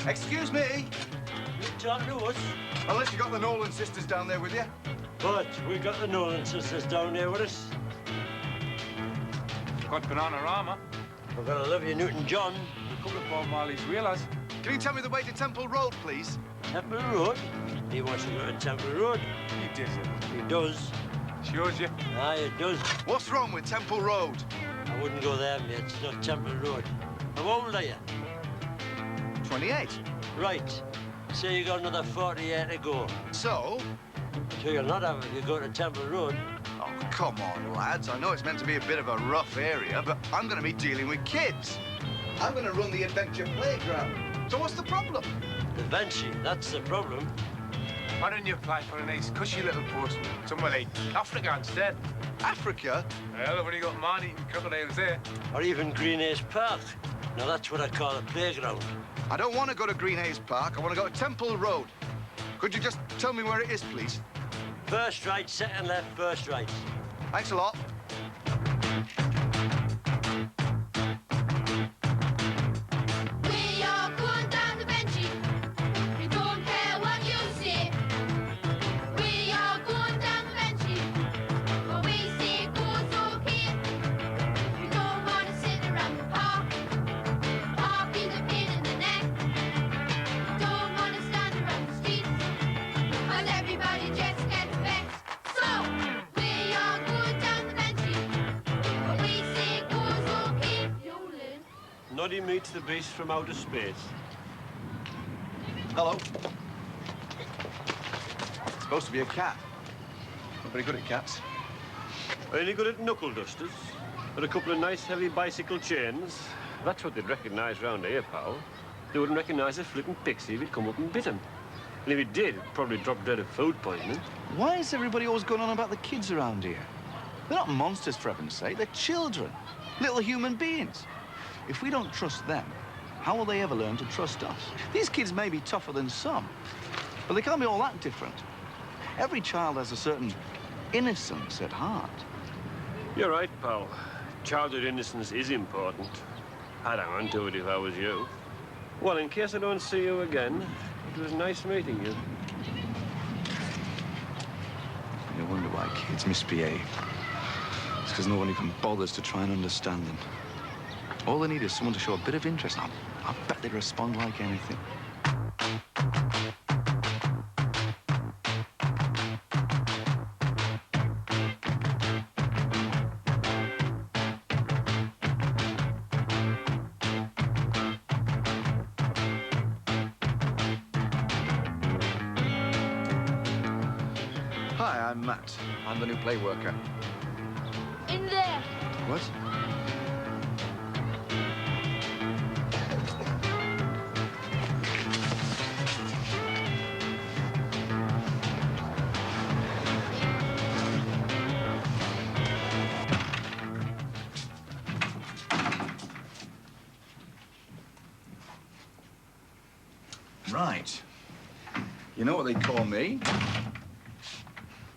Excuse me? You talking to us? Unless you got the Nolan sisters down there with you. But we got the Nolan sisters down there with us. Got Dramarama. We've got Olivia Newton-John. A couple of Bob Marley's wheelers. Can you tell me the way to Temple Road, please? Temple Road? He wants to go to Temple Road. He does it. He does. Shows you. Aye, it does. What's wrong with Temple Road? I wouldn't go there, mate. It's not Temple Road. How old are you? 28. Right. So you got another 40 years to go. So? So you'll not have if you go to Temple Road. Oh, come on, lads. I know it's meant to be a bit of a rough area, but I'm going to be dealing with kids. I'm going to run the adventure playground. So what's the problem? The Venchie, that's the problem. Why don't you apply for a nice, cushy little post somewhere like Africa instead? Africa? Well, I've only got man-eating crocodiles there. Or even Green Acres Park. Now, that's what I call a playground. I don't want to go to Green Hayes Park. I want to go to Temple Road. Could you just tell me where it is, please? First right, second left, first right. Thanks a lot. We are going down the Venchie. We don't care what you say. We are going down the Venchie. What we say goes okay. We don't want to sit around the park. Park is a pain in the neck. We don't want to stand around the streets. Cause everybody just gets vexed. So, we are going down the Venchie. What we say goes okay. Yolin. Noddy meets the beast from outer space. Hello. It's supposed to be a cat. Not very good at cats. Only good at knuckle dusters. But a couple of nice heavy bicycle chains. That's what they'd recognise round here, pal. They wouldn't recognise a flippin' pixie if he'd come up and bit 'em. And if he did, he'd probably drop dead of food poisoning. Why is everybody always going on about the kids around here? They're not monsters, for heaven's sake. They're children. Little human beings. If we don't trust them, how will they ever learn to trust us? These kids may be tougher than some, but they can't be all that different. Every child has a certain innocence at heart. You're right, pal. Childhood innocence is important. I'd hang on to it if I was you. Well, in case I don't see you again, it was nice meeting you. No wonder why kids misbehave. It's because no one even bothers to try and understand them. All they need is someone to show a bit of interest. I bet they'd respond like anything. Hi, I'm Matt. I'm the new play worker. In there. What? Right. You know what they call me?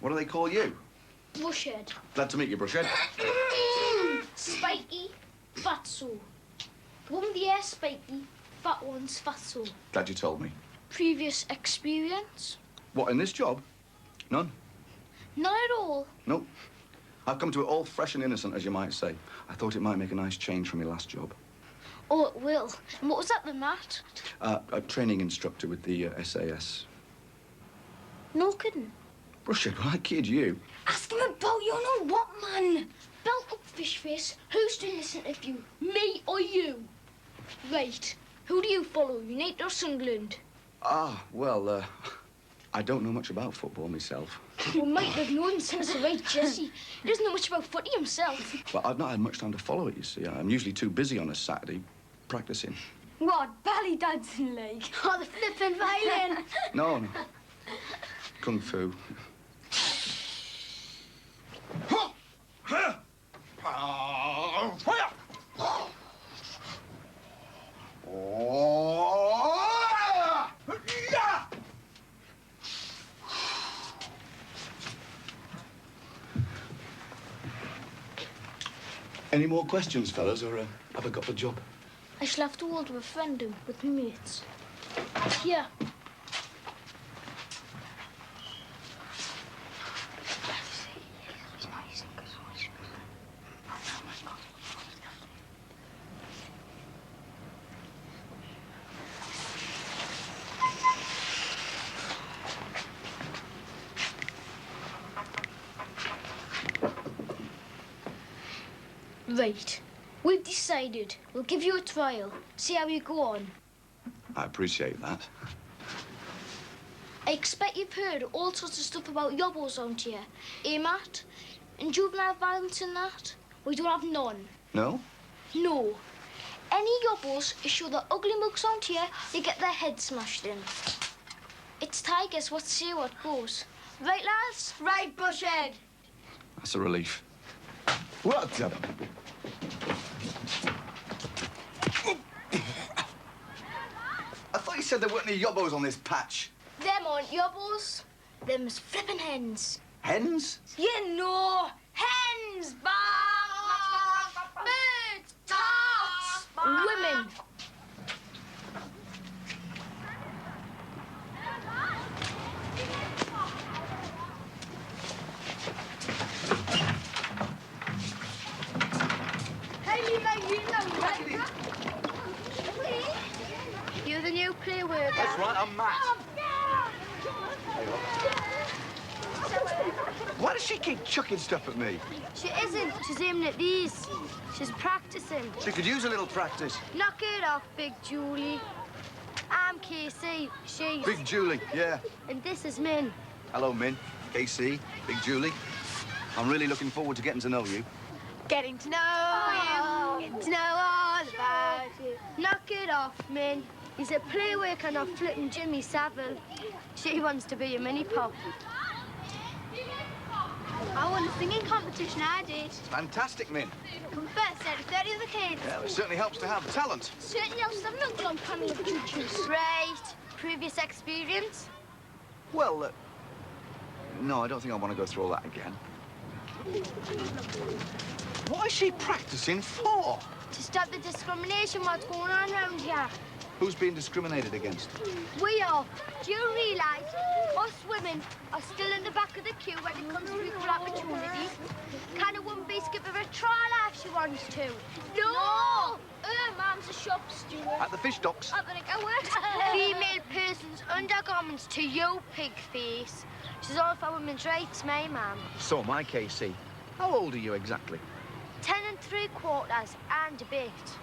What do they call you? Bushhead. Glad to meet you, Brushhead. Spiky. Fatso. The one with the hair spiky. Fat one's Fatso. Glad you told me. Previous experience? What, in this job? None? Not at all. Nope. I've come to it all fresh and innocent, as you might say. I thought it might make a nice change from your last job. Oh, it will. And what was that then, Matt? A training instructor with the SAS. No kidding. Brushhead, will I kid you? Ask him about you know what, man? Belt up, fish face. Who's doing this interview? Me or you? Right. Who do you follow? United or Sunderland? Well, I don't know much about football myself. You might have known since the right Jesse. He doesn't know much about footy himself. But I've not had much time to follow it, you see. I'm usually too busy on a Saturday practicing. What, belly dancing like? Oh, the flippin' violin. No. Kung Fu. Any more questions, fellas, or have I got the job? I shall have to order a friend with my mates. Here. Right. We've decided we'll give you a trial. See how you go on. I appreciate that. I expect you've heard all sorts of stuff about yobbos around here. Eh, Matt? And juvenile violence and that? We don't have none. No? No. Any yobbos who show their ugly mugs around here, they get their heads smashed in. It's tigers what say what goes. Right, lads? Right, Bushhead. That's a relief. Well done. I thought you said there weren't any yobbos on this patch. Them aren't yobbos. Them's flippin' hens. Hens? You know, hens, birds, tarts, women. You're the new play worker. That's right, I'm Matt. Why does she keep chucking stuff at me? She isn't. She's aiming at these. She's practicing. She could use a little practice. Knock it off, Big Julie. I'm Casey. She's... Big Julie, yeah. And this is Min. Hello, Min. KC, Big Julie. I'm really looking forward to getting to know you. Getting to know you. Getting to know all about you. Knock it off, Min. He's a play worker, not flipping Jimmy Savile. She wants to be a mini-pop. I won a singing competition, I did. Fantastic, Min. Come first out of 30 other kids. Yeah, it certainly helps to have talent. Certainly helps to have an uncle on panel of teachers. Right. Previous experience? Well, no, I don't think I want to go through all that again. What is she practicing for? To stop the discrimination what's going on around here. Who's being discriminated against? We are. Do you realise us women are still in the back of the queue when it comes to equal opportunity? Can a woman be skip of a trial if she wants to? No! Her mum's a shop steward. At the fish docks. I think I would. Female person's undergarments to you, pig face. She's all for women's rights, my mum. So am I, KC. How old are you exactly? 10 3/4 and a bit.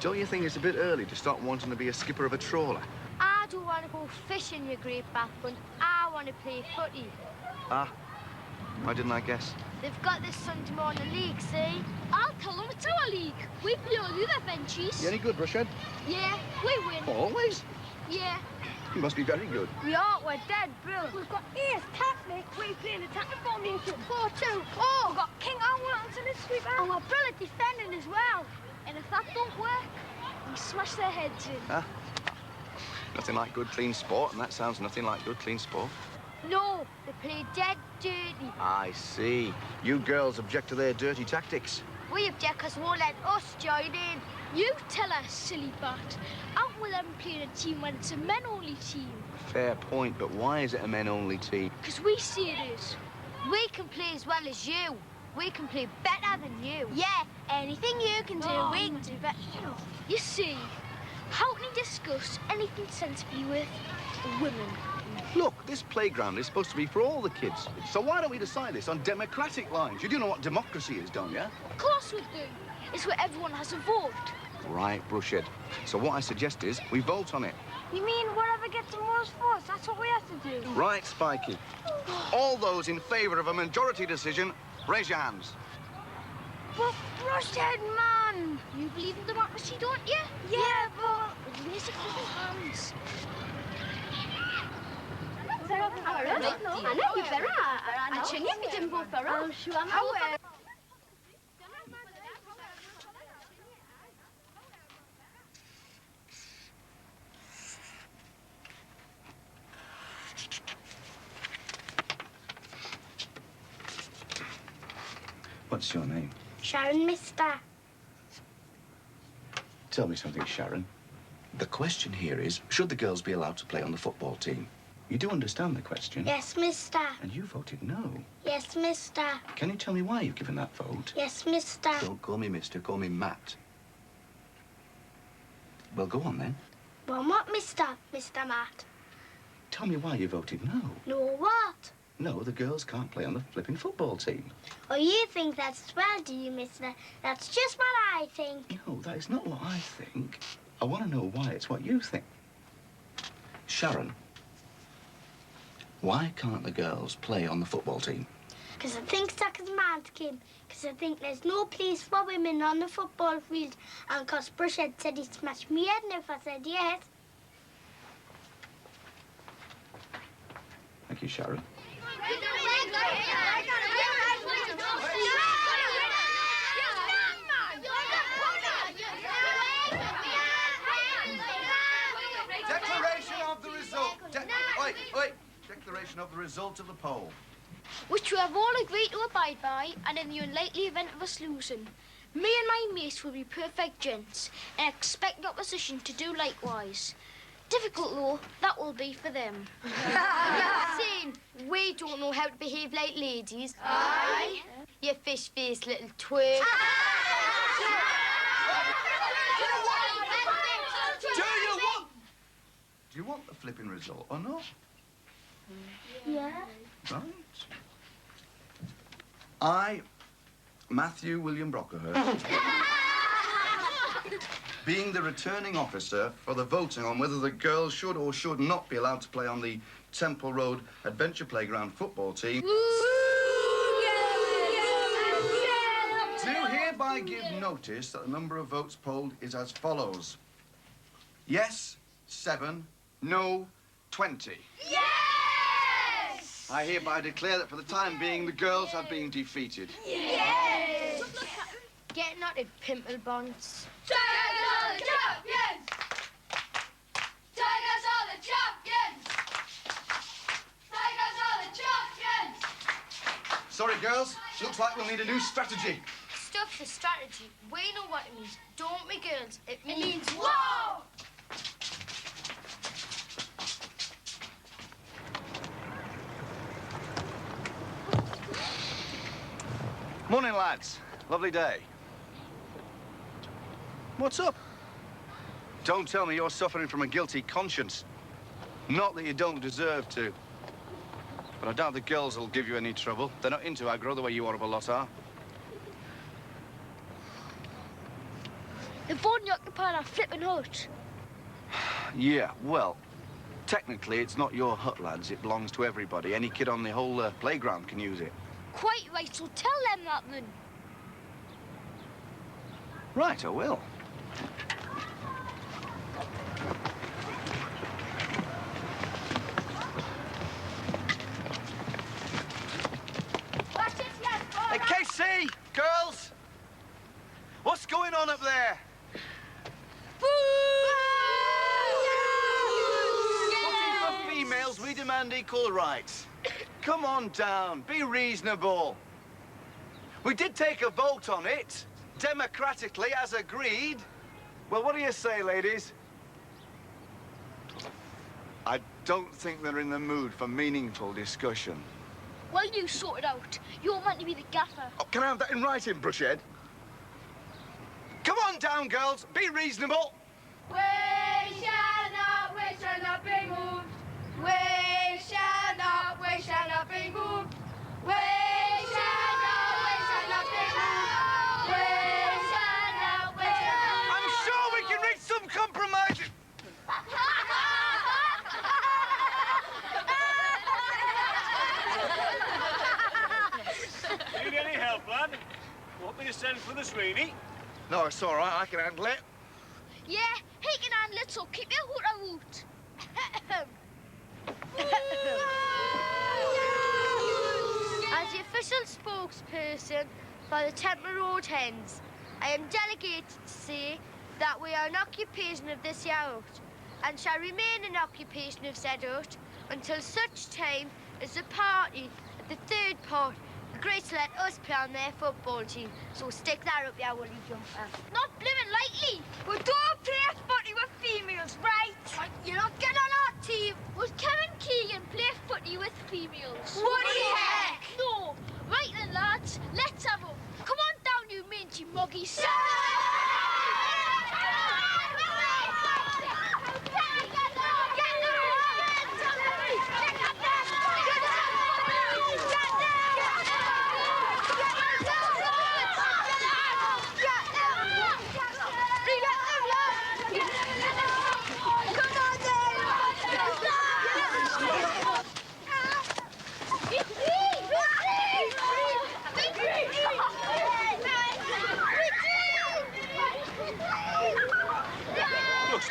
Don't you think it's a bit early to start wanting to be a skipper of a trawler? I don't want to go fishing, you great backbone. I want to play footy. Ah, why didn't I guess? They've got this Sunday morning league, see? I'll tell them it's our league. We play all the other Venchies. You any good, Brushhead? Yeah, we win. Always? Yeah. You must be very good. We are. We're dead brilliant. We've got ace tactic. We play in attacking formation. 4-2. Oh, we've got King Arwell's in his sweeper. And we're brilliant defending as well. And if that don't work, we smash their heads in. Huh? Nothing like good, clean sport, and that sounds nothing like good, clean sport. No, they play dead dirty. I see. You girls object to their dirty tactics. We object because they won't let us join in. You tell us, silly bat. Aren't we them playing a team when it's a men-only team? Fair point, but why is it a men-only team? Because we see it is. We can play as well as you. We can play better than you. Yeah, anything you can do, we can do better. You see, how can you discuss anything sensibly with women? Look, this playground is supposed to be for all the kids. So why don't we decide this on democratic lines? You do know what democracy is, don't you? Of course we do. It's where everyone has a vote. Right, Brushhead. So what I suggest is we vote on it. You mean whatever gets the most votes, that's what we have to do? Right, Spiky. All those in favour of a majority decision, raise your hands. But Brushhead, man! You believe in democracy, don't you? Yeah, but... Raise your hands. I know you better. I'm sure you didn't vote for us. However... What's your name? Sharon, mister. Tell me something, Sharon. The question here is, should the girls be allowed to play on the football team? You do understand the question? Yes, mister. And you voted no. Yes, mister. Can you tell me why you've given that vote? Yes, mister. Don't call me mister, call me Matt. Well, go on then. Well, what, mister? Mr. Matt. Tell me why you voted no. No, what? No, the girls can't play on the flipping football team. Oh, you think that's swell, do you, mister? That's just what I think. No, that is not what I think. I want to know why it's what you think. Sharon, why can't the girls play on the football team? Because I think Sucker's man's kid. Because I think there's no place for women on the football field. And because Brushhead said he'd smash me head if I said yes. Thank you, Sharon. Declaration of the result. Wait. Declaration of the result of the poll. Which we have all agreed to abide by, and in the unlikely event of us losing, me and my mates will be perfect gents, and expect the opposition to do likewise. Difficult, though, that will be for them. Saying we don't know how to behave like ladies. Aye. You fish-faced little twerp. Do you want the flipping result or not? Yeah. Right. I, Matthew William Brockerhurst, being the returning officer for the voting on whether the girls should or should not be allowed to play on the Temple Road Adventure Playground football team, do hereby give notice that the number of votes polled is as follows. Yes, 7, no, 20. Yes! I hereby declare that for the time being, the girls have been defeated. Yes! Get knotted, pimple bonds. Tigers are the champions! Tigers are the champions! Tigers are the champions! Sorry, girls. Looks like we'll need a new strategy. Stuff the strategy. We know what it means. Don't we, girls? It means Whoa! Morning, lads. Lovely day. What's up? Don't tell me you're suffering from a guilty conscience. Not that you don't deserve to. But I doubt the girls will give you any trouble. They're not into aggro the way you horrible lot are. They've only occupied our flipping hut. Yeah, well, technically it's not your hut, lads. It belongs to everybody. Any kid on the whole playground can use it. Quite right, so tell them that then. Right, I will. Hey, Casey! Girls! What's going on up there? Voting for females, we demand equal rights. Come on down, be reasonable. We did take a vote on it, democratically, as agreed. Well, what do you say, ladies? I don't think they're in the mood for meaningful discussion. Well, you sort it out. You're meant to be the gaffer. Oh, can I have that in writing, Brushhead? Come on down, girls. Be reasonable. We shall not be moved. We shall not be moved. We shall not be moved. We shall not. I'm sure we can reach some compromise. Need any help, lad? Want me to send for the Sweeney? No, it's all right. I can handle it. Yeah, he can handle it, so keep your hoot a woot. As the official spokesperson for the Temple Road Hens, I am delegated to say that we are an occupation of this yacht and shall remain an occupation of said hut until such time as the party at the third part agrees to let us play on their football team. So stick that up your woolly jumper. Not bloomin' likely. We don't play footy with females.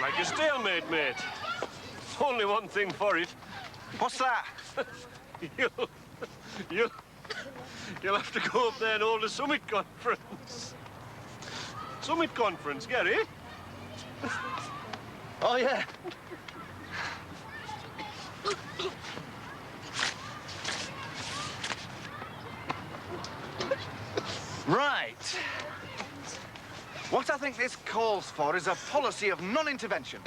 like a stalemate, mate. Only one thing for it. What's that? You'll have to go up there and hold a summit conference. Summit conference, Gary? Oh, yeah. Right. What I think this calls for is a policy of non-intervention.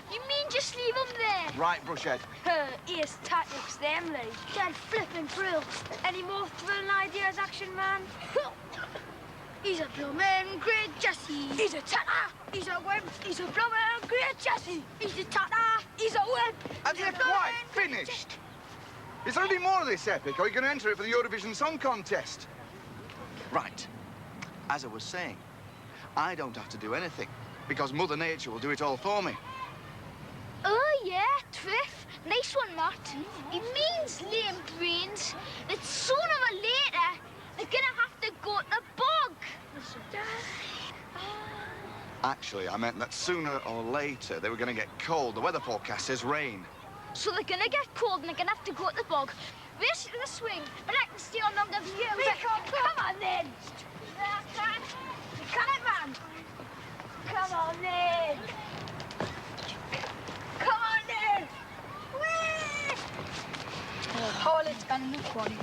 You mean just leave him there? Right, Brushhead. Here's tactics, them, like. Dead flipping thrill. Any more thrilling ideas, action man? He's a bloomin' great Jesse. He's a tatter. He's a wimp. He's a bloomin' great Jesse. He's a tatter. He's a wimp. Have you quite finished? Is there any more of this epic, or are you going to enter it for the Eurovision Song Contest? Right. As I was saying, I don't have to do anything, because Mother Nature will do it all for me. Oh, yeah, Triff. Nice one, Matt. It means lame brains that sooner or later they're gonna have to go to the bog. Actually, I meant that sooner or later they were going to get cold. The weather forecast says rain. So they're gonna get cold and they're gonna have to go to the bog. Race to the swing, but I can stay on longer than you. Come on, then. You can, man. Come on, then. Come on, then. Whee! Oh, let's go and look one.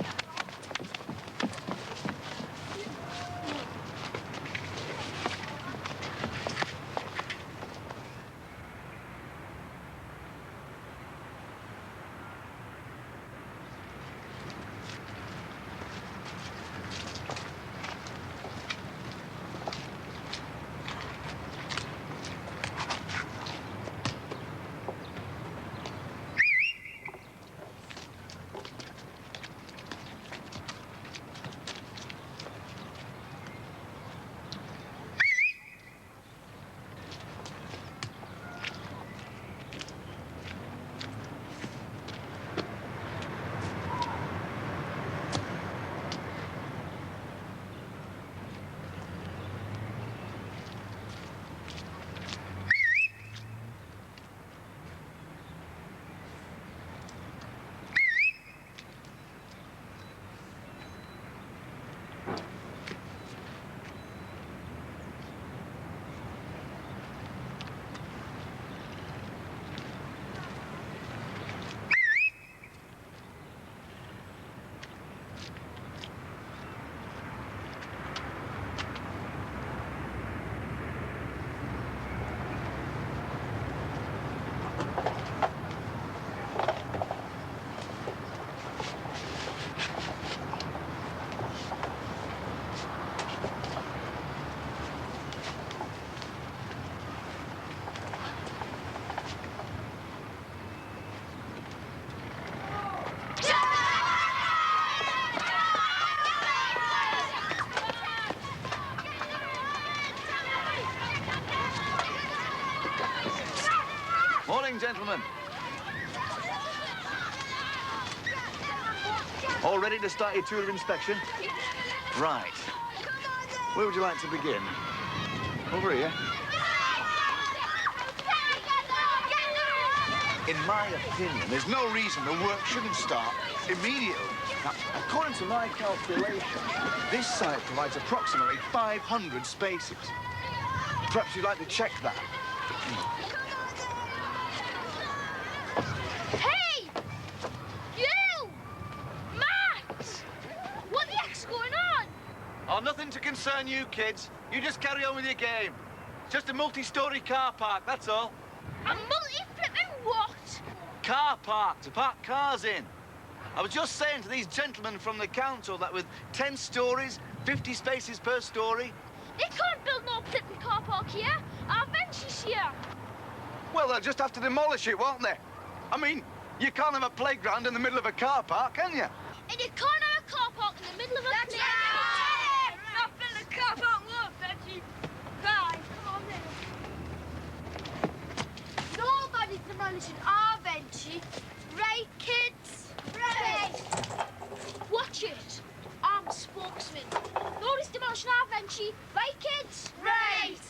Morning, gentlemen. All ready to start your tour of inspection? Right. Where would you like to begin? Over here. In my opinion, there's no reason the work shouldn't start immediately. Now, according to my calculations, this site provides approximately 500 spaces. Perhaps you'd like to check that. Hey! You! Matt! What the heck's going on? Oh, nothing to concern you, kids. You just carry on with your game. Just a multi-story car park, that's all. A multi-flipping what? Car park, to park cars in. I was just saying to these gentlemen from the council that with 10 stories, 50 spaces per story... They can't build no flipping car park here. Our Venchie's here. Well, they'll just have to demolish it, won't they? I mean, you can't have a playground in the middle of a car park, can you? And you can't have a car park in the middle of a playground. Not build a car park, look, Venchie. Guys, come on then. Nobody's demolishing our Venchie. Right, kids? Right. Watch it. I'm the spokesman. Nobody's demolishing our Venchie. Right, kids? Right.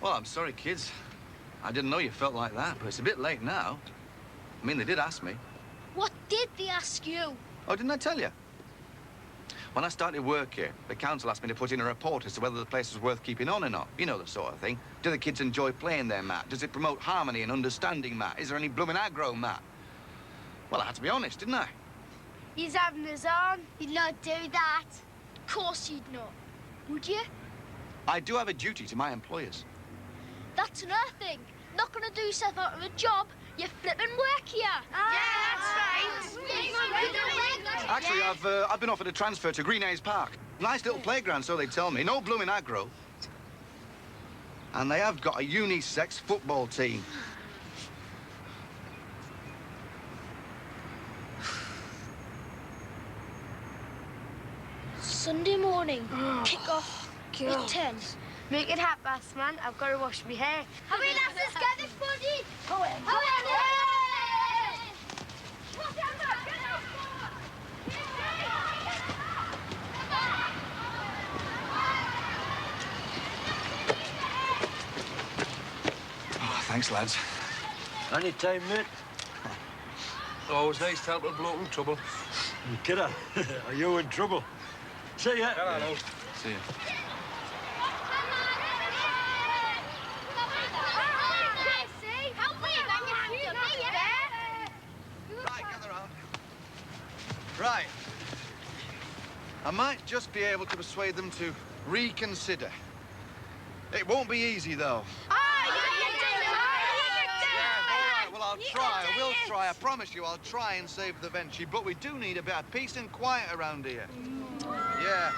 Well, I'm sorry, kids. I didn't know you felt like that, but it's a bit late now. I mean, they did ask me. What did they ask you? Oh, didn't I tell you? When I started work here, the council asked me to put in a report as to whether the place was worth keeping on or not. You know the sort of thing. Do the kids enjoy playing there, Matt? Does it promote harmony and understanding, Matt? Is there any blooming aggro, Matt? Well, I had to be honest, didn't I? He's having his own. You'd not do that. Of course you'd not. Would you? I do have a duty to my employers. That's another thing. Not gonna do yourself out of a job. You flippin' work here. Actually, I've been offered a transfer to Green Hayes Park. Nice little playground, so they tell me. No blooming aggro. And they have got a unisex football team. Sunday morning, kick off at 10. Make it 1:30, man. I've got to wash my hair. Have we lasses get this buddy? Go in. Oh, thanks, lads. Anytime, mate. Always nice to help a bloke in trouble. Kidder, are you in trouble? See ya. Hello. See you. Right, gather round. Right. I might just be able to persuade them to reconsider. It won't be easy, though. All right, well, I'll try. I will try. I promise you, I'll try and save the Venchie. But we do need a bit of peace and quiet around here. Yeah.